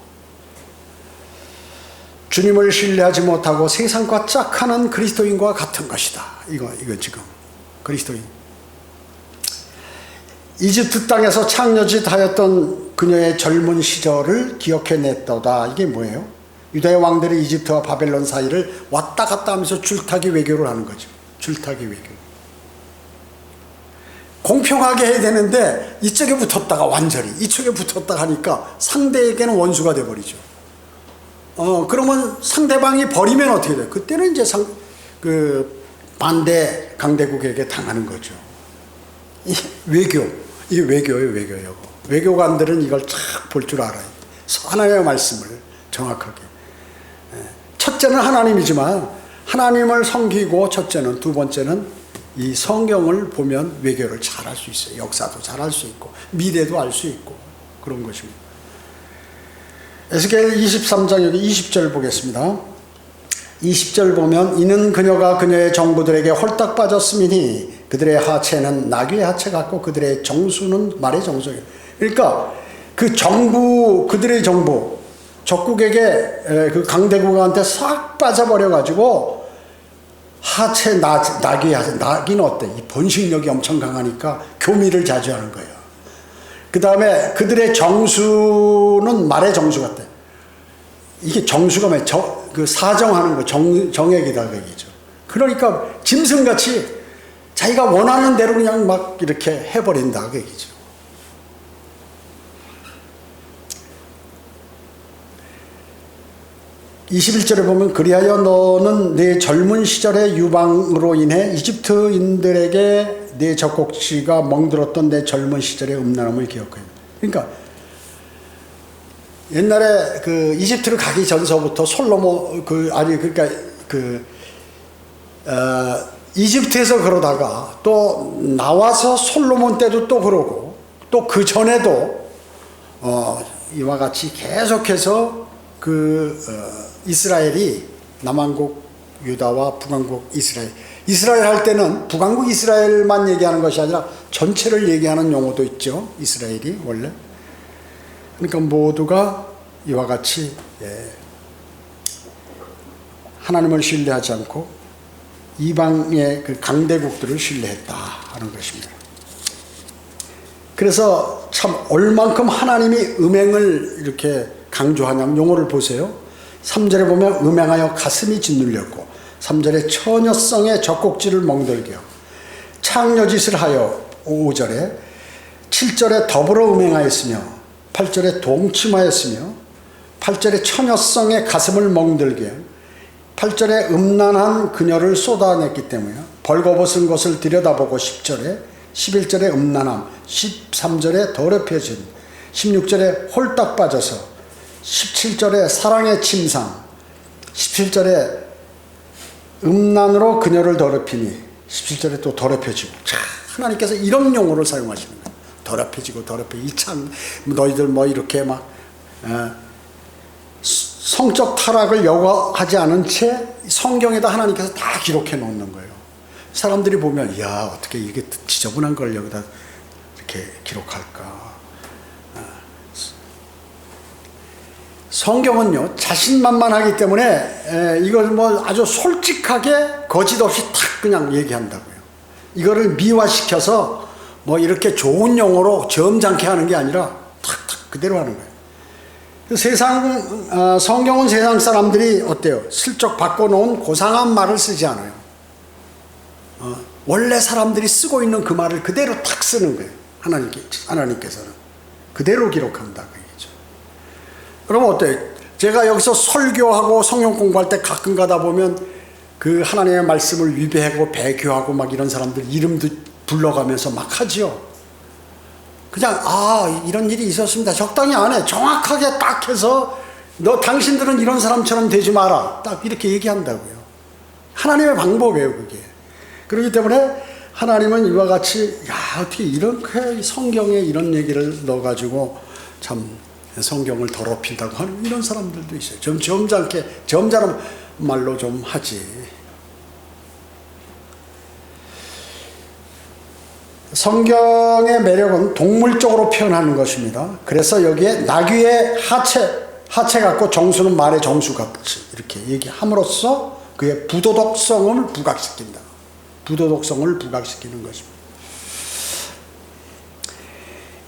주님을 신뢰하지 못하고 세상과 짝하는 그리스도인과 같은 것이다. 이거 지금 그리스도인. 이집트 땅에서 창녀짓 하였던 그녀의 젊은 시절을 기억해냈도다. 이게 뭐예요? 유다의 왕들이 이집트와 바벨론 사이를 왔다 갔다 하면서 줄타기 외교를 하는 거죠. 줄타기 외교. 공평하게 해야 되는데 이쪽에 붙었다가 완전히 이쪽에 붙었다가 하니까 상대에게는 원수가 돼버리죠. 그러면 상대방이 버리면 어떻게 돼요? 그때는 이제 반대 강대국에게 당하는 거죠. 이게 외교예요. 외교관들은 이걸 착 볼 줄 알아요. 하나님의 말씀을 정확하게. 첫째는 하나님이지만 하나님을 섬기고 첫째는, 두 번째는 이 성경을 보면 외교를 잘할 수 있어요. 역사도 잘할 수 있고 미래도 알 수 있고. 그런 것입니다. 에스겔 23장 여기 20절 보겠습니다. 20절 보면 이는 그녀가 그녀의 정부들에게 홀딱 빠졌음이니 그들의 하체는 나귀의 하체 같고 그들의 정수는 말의 정수예요. 그러니까 그 정부, 그들의 정부, 적국에게 그 강대국한테 싹 빠져버려 가지고 하체 나귀의 하체, 나귀는 어때? 이 번식력이 엄청 강하니까 교미를 자주 하는 거예요. 그 다음에 그들의 정수는 말의 정수 같아. 이게 정수가 뭐야? 그 사정하는 거, 정액이다, 그 얘기죠. 그러니까 짐승같이 자기가 원하는 대로 그냥 막 이렇게 해버린다, 그 얘기죠. (21절에) 보면 그리하여 너는 네 젊은 시절의 유방으로 인해 이집트인들에게 네 젖꼭지가 멍들었던 내 젊은 시절의 음란함을 기억해. 그러니까 옛날에 그 이집트를 가기 전서부터 솔로몬 이집트에서 그러다가 또 나와서 솔로몬 때도 또 그러고 또 그 전에도 이와 같이 계속해서 이스라엘이 남왕국 유다와 북왕국 이스라엘 할 때는 북왕국 이스라엘만 얘기하는 것이 아니라 전체를 얘기하는 용어도 있죠. 이스라엘이 원래. 그러니까 모두가 이와 같이 하나님을 신뢰하지 않고 이방의 그 강대국들을 신뢰했다 하는 것입니다. 그래서 참 얼만큼 하나님이 음행을 이렇게 강조하냐면 용어를 보세요. 3절에 보면 음행하여 가슴이 짓눌렸고 3절에 처녀성의 젖꼭지를 멍들게 하고 창녀짓을 하여 5절에 7절에 더불어 음행하였으며 8절에 동침하였으며 8절에 처녀성의 가슴을 멍들게 8절에 음란한 그녀를 쏟아냈기 때문에 벌거벗은 것을 들여다보고 10절에 11절에 음란함 13절에 더럽혀진 16절에 홀딱 빠져서 17절에 사랑의 침상 17절에 음란으로 그녀를 더럽히니 17절에 또 더럽혀지고 자, 하나님께서 이런 용어를 사용하시는 거예요. 더럽혀지고 더럽혀지고 참 너희들 뭐 이렇게 막 성적 타락을 요구하지 않은 채 성경에다 하나님께서 다 기록해 놓는 거예요. 사람들이 보면 야 어떻게 이게 지저분한 걸 여기다 이렇게 기록할까. 성경은요 자신만만하기 때문에 이걸 뭐 아주 솔직하게 거짓 없이 탁 그냥 얘기한다고요. 이거를 미화시켜서 뭐 이렇게 좋은 용어로 점잖게 하는 게 아니라 탁탁 그대로 하는 거예요. 성경은 세상 사람들이 어때요? 슬쩍 바꿔놓은 고상한 말을 쓰지 않아요. 원래 사람들이 쓰고 있는 그 말을 그대로 탁 쓰는 거예요. 하나님께서는 그대로 기록한다. 그럼 어때요? 제가 여기서 설교하고 성경 공부할 때 가끔 가다 보면 그 하나님의 말씀을 위배하고 배교하고 막 이런 사람들 이름도 불러가면서 막 하죠. 그냥 이런 일이 있었습니다. 적당히 안 해. 정확하게 딱 해서 너 당신들은 이런 사람처럼 되지 마라. 딱 이렇게 얘기한다고요. 하나님의 방법이에요 그게. 그렇기 때문에 하나님은 이와 같이 어떻게 이렇게 성경에 이런 얘기를 넣어가지고 참 성경을 더럽힌다고 하는 이런 사람들도 있어요. 좀 점잖은 말로 좀 하지. 성경의 매력은 동물적으로 표현하는 것입니다. 그래서 여기에 나귀의 하체 같고 정수는 말의 정수 같이 이렇게 얘기함으로써 그의 부도덕성을 부각시킨다. 부도덕성을 부각시키는 것입니다.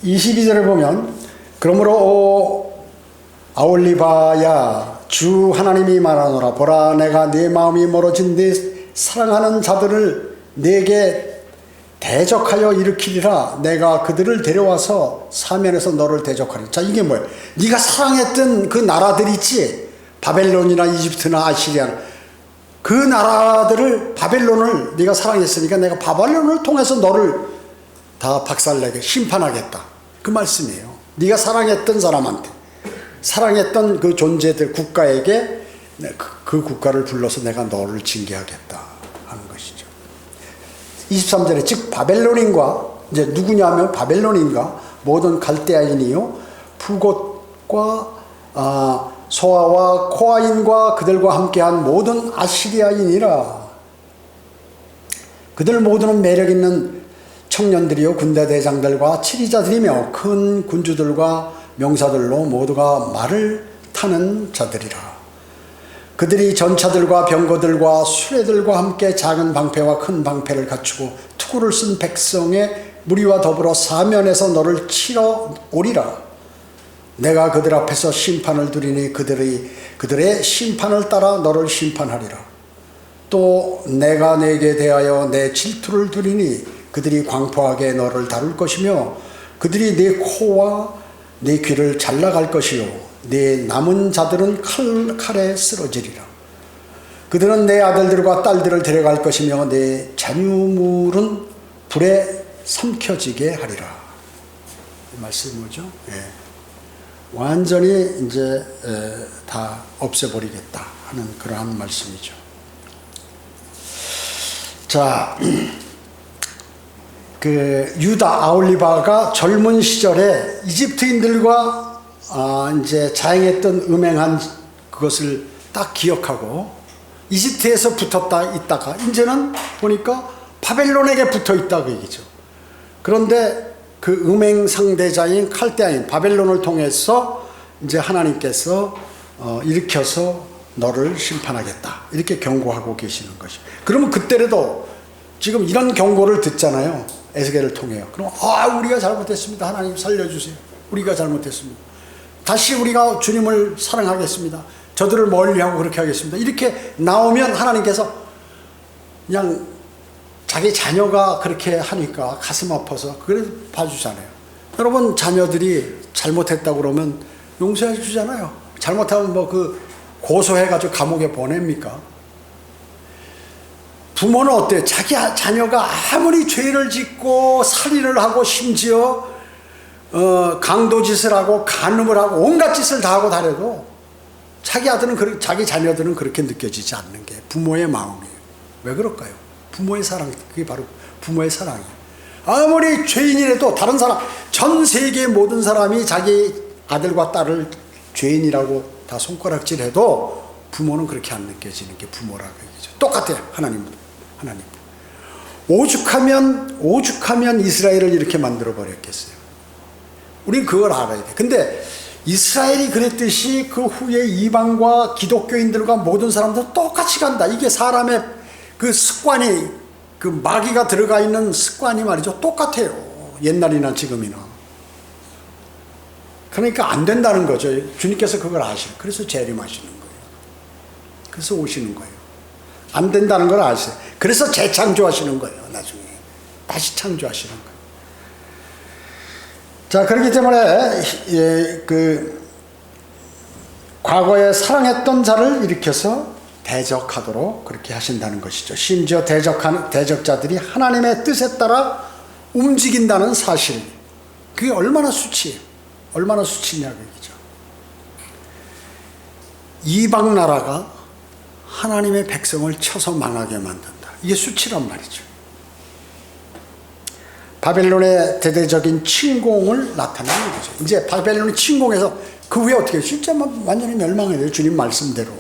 22절에 보면 그러므로 아올리바야 주 하나님이 말하노라 보라 내가 네 마음이 멀어진 네 사랑하는 자들을 내게 대적하여 일으키리라 내가 그들을 데려와서 사면에서 너를 대적하리라. 자 이게 뭐예요? 네가 사랑했던 그 나라들 있지 바벨론이나 이집트나 아시리아 그 나라들을 바벨론을 네가 사랑했으니까 내가 바벨론을 통해서 너를 다 박살내게 심판하겠다 그 말씀이에요. 네가 사랑했던 사람한테 사랑했던 그 존재들 국가에게 그 국가를 불러서 내가 너를 징계하겠다 하는 것이죠. 23절에 즉 바벨론인과 이제 누구냐면 바벨론인과 모든 갈대아인이요 푸곳과 소아와 코아인과 그들과 함께한 모든 아시리아인이라. 그들 모두는 매력 있는 청년들이요 군대 대장들과 치리자들이며 큰 군주들과 명사들로 모두가 말을 타는 자들이라. 그들이 전차들과 병거들과 수레들과 함께 작은 방패와 큰 방패를 갖추고 투구를 쓴 백성의 무리와 더불어 사면에서 너를 치러 오리라. 내가 그들 앞에서 심판을 두리니 그들의 심판을 따라 너를 심판하리라. 또 내가 내게 대하여 내 질투를 두리니 그들이 광포하게 너를 다룰 것이며 그들이 네 코와 네 귀를 잘라갈 것이요 네 남은 자들은 칼에 쓰러지리라. 그들은 내 아들들과 딸들을 데려갈 것이며 내 잔유물은 불에 삼켜지게 하리라. 이 말씀이 뭐죠? 예. 완전히 이제 다 없애버리겠다 하는 그러한 말씀이죠. 자, 그 유다 아올리바가 젊은 시절에 이집트인들과 이제 자행했던 음행한 그것을 딱 기억하고 이집트에서 붙었다 있다가 이제는 보니까 바벨론에게 붙어 있다 그 얘기죠. 그런데 그 음행 상대자인 칼데아인 바벨론을 통해서 이제 하나님께서 일으켜서 너를 심판하겠다 이렇게 경고하고 계시는 것이죠. 그러면 그때라도 지금 이런 경고를 듣잖아요. 에스겔을 통해요. 그럼 우리가 잘못했습니다. 하나님 살려주세요. 우리가 잘못했습니다. 다시 우리가 주님을 사랑하겠습니다. 저들을 멀리하고 그렇게 하겠습니다. 이렇게 나오면 하나님께서 그냥 자기 자녀가 그렇게 하니까 가슴 아파서 그래 봐주잖아요. 여러분 자녀들이 잘못했다고 그러면 용서해 주잖아요. 잘못하면 뭐 그 고소해가지고 감옥에 보냅니까? 부모는 어때요? 자기 자녀가 아무리 죄를 짓고 살인을 하고 심지어 강도짓을 하고 간음을 하고 온갖 짓을 다 하고 다녀도 자기 자녀들은 그렇게 느껴지지 않는 게 부모의 마음이에요. 왜 그럴까요? 부모의 사랑, 그게 바로 부모의 사랑이에요. 아무리 죄인이라도 다른 사람, 전 세계의 모든 사람이 자기 아들과 딸을 죄인이라고 다 손가락질해도 부모는 그렇게 안 느껴지는 게 부모라고 얘기죠. 똑같아요. 하나님. 오죽하면 이스라엘을 이렇게 만들어 버렸겠어요. 우린 그걸 알아야 돼. 근데 이스라엘이 그랬듯이 그 후에 이방과 기독교인들과 모든 사람들 똑같이 간다. 이게 사람의 그 습관이, 그 마귀가 들어가 있는 습관이 말이죠. 똑같아요. 옛날이나 지금이나. 그러니까 안 된다는 거죠. 주님께서 그걸 아시고. 그래서 재림하시는 거예요. 그래서 오시는 거예요. 안 된다는 걸 아세요. 그래서 재창조하시는 거예요. 나중에. 다시 창조하시는 거예요. 자, 그렇기 때문에 과거에 사랑했던 자를 일으켜서 대적하도록 그렇게 하신다는 것이죠. 심지어 대적자들이 하나님의 뜻에 따라 움직인다는 사실. 그게 얼마나 수치예요. 얼마나 수치냐고 얘기죠. 이방 나라가 하나님의 백성을 쳐서 망하게 만든다. 이게 수치란 말이죠. 바벨론의 대대적인 침공을 나타내는 거죠. 이제 바벨론이 침공해서 그 후에 어떻게 해요? 진짜 완전히 멸망해야 돼요. 주님 말씀대로.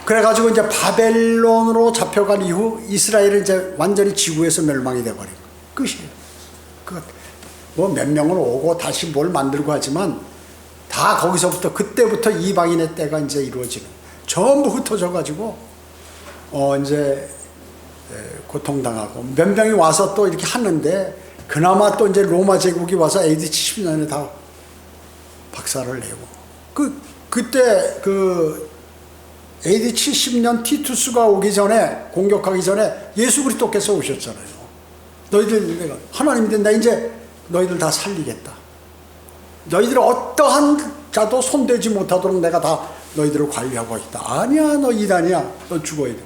그래가지고 이제 바벨론으로 잡혀간 이후 이스라엘은 이제 완전히 지구에서 멸망이 돼버리고 끝이에요. 뭐 몇 명은 오고 다시 뭘 만들고 하지만 다 거기서부터 그때부터 이방인의 때가 이제 이루어지는. 전부 흩어져가지고 이제 고통당하고 몇 명이 와서 또 이렇게 하는데 그나마 또 이제 로마 제국이 와서 AD 70년에 다 박살을 내고 그때 AD 70년 티투스가 오기 전에 공격하기 전에 예수 그리스도께서 오셨잖아요. 너희들 내가 하나님이 된다. 이제 너희들 다 살리겠다. 너희들 어떠한 자도 손대지 못하도록 내가 다 너희들을 관리하고 있다. 아니야, 너 이단이야. 너 죽어야 돼.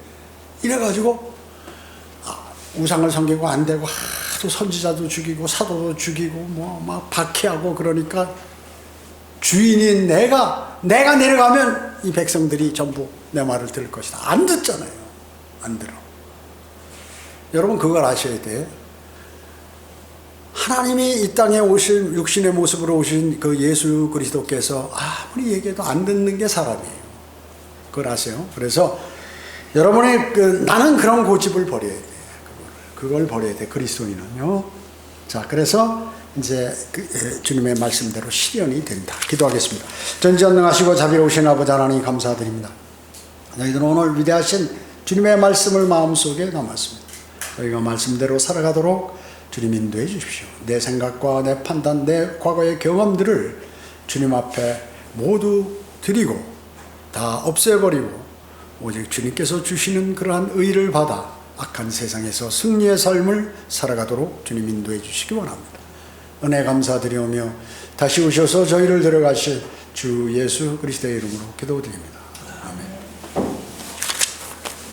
이래가지고 우상을 섬기고 안 되고 하도 선지자도 죽이고 사도도 죽이고 뭐 막 박해하고 그러니까 주인인 내가 내려가면 이 백성들이 전부 내 말을 들을 것이다. 안 듣잖아요. 안 들어. 여러분 그걸 아셔야 돼요. 하나님이 이 땅에 오신 육신의 모습으로 오신 그 예수 그리스도께서 아무리 얘기해도 안 듣는 게 사람이에요. 그걸 아세요? 그래서 여러분의 나는 그런 고집을 버려야 돼. 그걸 버려야 돼. 그리스도인은요. 자, 그래서 이제 주님의 말씀대로 실현이 된다. 기도하겠습니다. 전지전능하시고 자비로우신 아버지 하나님 감사드립니다. 저희들은 오늘 위대하신 주님의 말씀을 마음속에 담았습니다. 저희가 말씀대로 살아가도록 주님 인도해 주십시오. 내 생각과 내 판단, 내 과거의 경험들을 주님 앞에 모두 드리고 다 없애버리고 오직 주님께서 주시는 그러한 의를 받아 악한 세상에서 승리의 삶을 살아가도록 주님 인도해 주시기 원합니다. 은혜 감사드리오며 다시 오셔서 저희를 데려가실 주 예수 그리스도의 이름으로 기도드립니다.